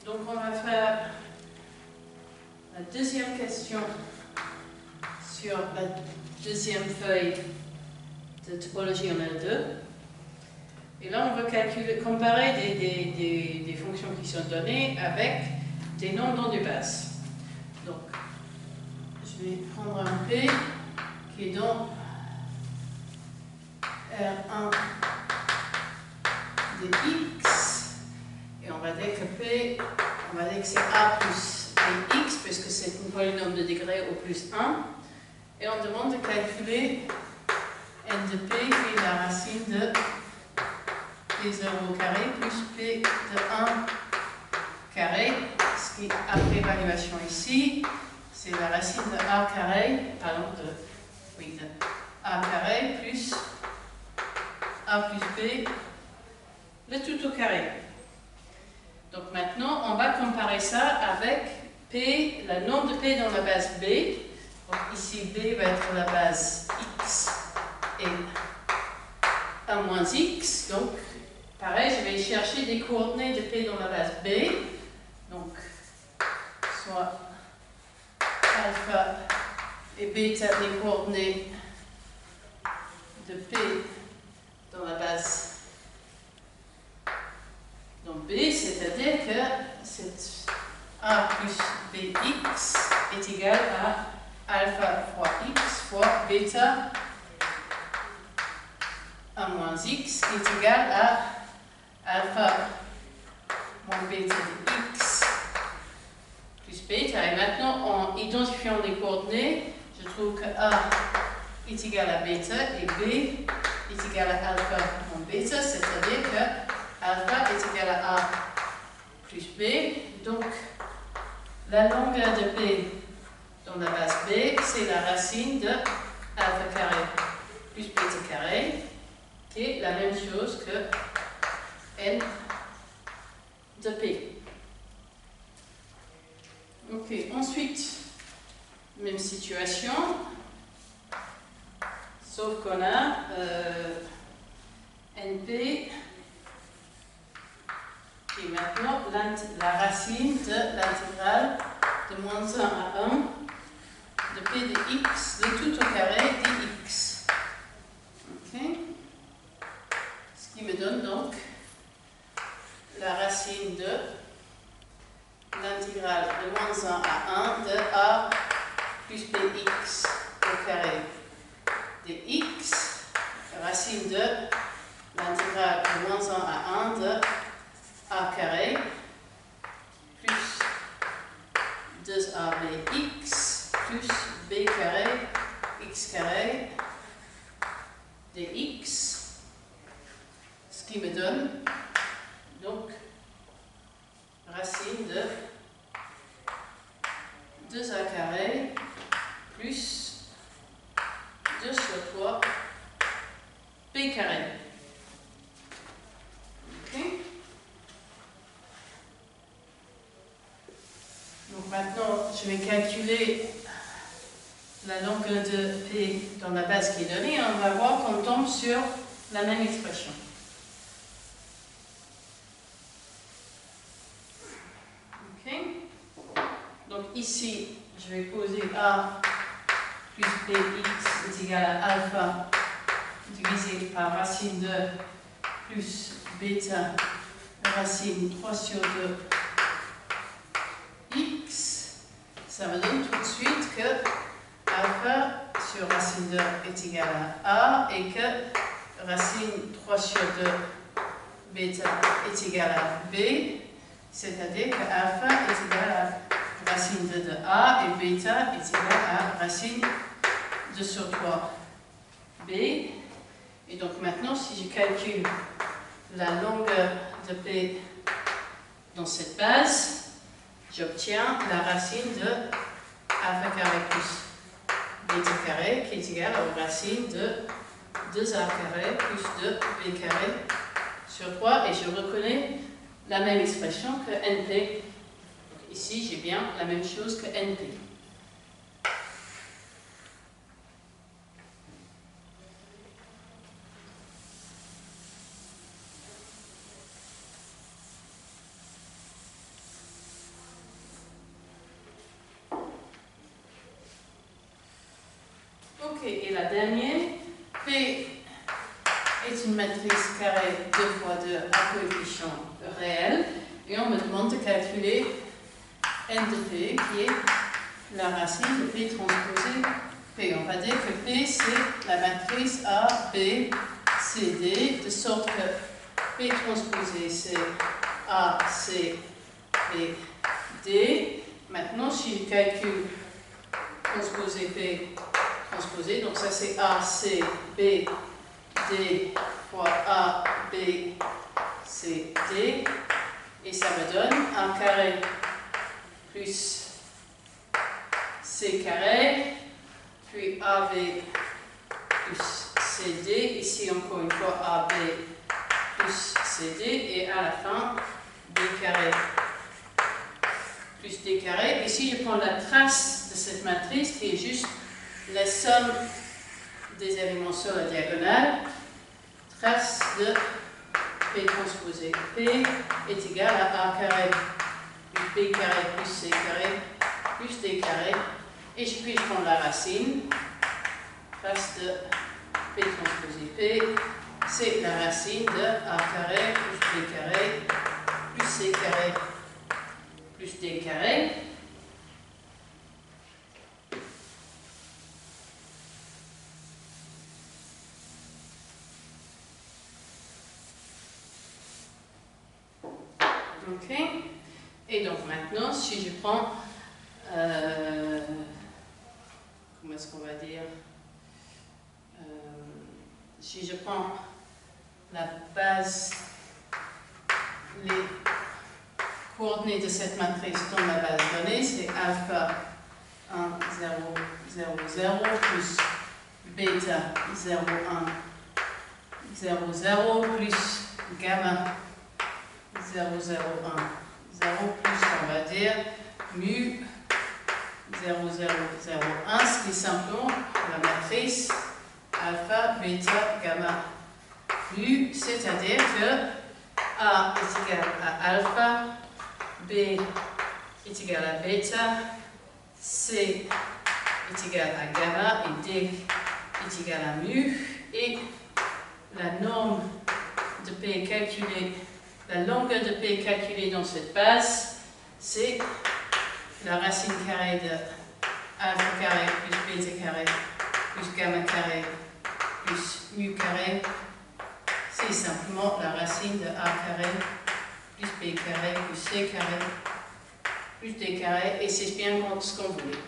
Donc on va faire la deuxième question sur la deuxième feuille de topologie en L2. Et là, on veut comparer des fonctions qui sont données avec des nombres de base. Donc, je vais prendre un P qui est dans R1 de X. Et on va dire que P, on va dire que c'est A plus X, puisque c'est un polynôme de degré au plus 1. Et on demande de calculer n de P qui est la racine de P0 au carré plus P de 1 carré, ce qui, après évaluation ici, c'est la racine de A carré, pardon, de A carré plus A plus B, le tout au carré. Donc maintenant, on va comparer ça avec P, le nombre de P dans la base B. Donc ici, B va être la base X et 1 moins X. Donc, pareil, je vais chercher des coordonnées de P dans la base B. Donc, soit alpha et bêta, les coordonnées de P dans la base dans B, c'est-à-dire que cette A plus Bx est égal à alpha fois X fois bêta 1 moins X qui est égal à alpha moins bêta de X plus bêta. Et maintenant, en identifiant les coordonnées, je trouve que A est égal à bêta et B est égal à alpha moins bêta, c'est-à-dire que alpha est égal à A plus B. Donc, la longueur de P dans la base B, c'est la racine de alpha carré plus bêta carré, qui est la même chose que n de P. Ok, ensuite, même situation, sauf qu'on a NP qui est maintenant la racine de l'intégrale de moins 1 à 1 de P de X, de tout au carré dx. Ok, ce qui me donne donc la racine de l'intégrale de moins 1 à 1 de A plus Bx au carré de x, racine de l'intégrale de moins 1 à 1 de A carré plus 2ABx plus B carré x carré dx, ce qui me donne donc racine de 2A carré plus 2 sur 3 B carré. Ok. Donc maintenant, je vais calculer la longueur de P dans la base qui est donnée et on va voir qu'on tombe sur la même expression. Ok. Donc ici, je vais poser A plus Bx est égal à alpha divisé par racine de plus bêta racine 3 sur 2 x. Ça me donne tout de suite que alpha sur racine de est égal à A et que racine 3 sur 2 bêta est égal à B, c'est-à-dire que alpha est égal à racine 2 de A et bêta est égal à racine 2 sur 3 B. Et donc maintenant, si je calcule la longueur de P dans cette base, j'obtiens la racine de alpha carré plus bêta carré qui est égale aux racines de 2A carré plus 2B carré sur 3 et je reconnais la même expression que NP. Donc ici, j'ai bien la même chose que NP. et la dernière. P est une matrice carrée 2 fois 2 à coefficient réel. Et on me demande de calculer n de P, qui est la racine de P transposé P. On va dire que P, c'est la matrice A, B, C, D, de sorte que P transposé, c'est A, C, B, D. Maintenant, si je calcule transposé P transposé, donc ça c'est A, C, B, D fois A, B, C, D, et ça me donne A carré plus C carré, puis AB plus CD, ici encore une fois AB plus CD, et à la fin B carré plus D carré. Ici je prends la trace de cette matrice qui est juste la somme des éléments sur la diagonale, trace de P transposé P est égal à A carré plus B carré plus C carré plus D carré, et puis je prends la racine, trace de P transposé P, c'est la racine de A carré plus B carré plus C carré plus D carré. Ok, et donc maintenant, si je prends, comment est-ce qu'on va dire, si je prends la base, les coordonnées de cette matrice dans la base donnée, c'est alpha 1, 0, 0, 0 plus bêta 0, 1, 0, 0 plus gamma 0, 0, 1, 0 plus, on va dire, mu 0, 0, 0, 1, ce qui est simplement la matrice alpha, bêta, gamma, mu, c'est-à-dire que A est égal à alpha, B est égal à bêta, C est égal à gamma et D est égal à mu, et la norme de P calculée, la longueur de P calculée dans cette base, c'est la racine carrée de alpha carré plus bêta carré plus gamma carré plus mu carré. C'est simplement la racine de A carré plus B carré plus C carré plus D carré, et c'est bien ce qu'on voulait.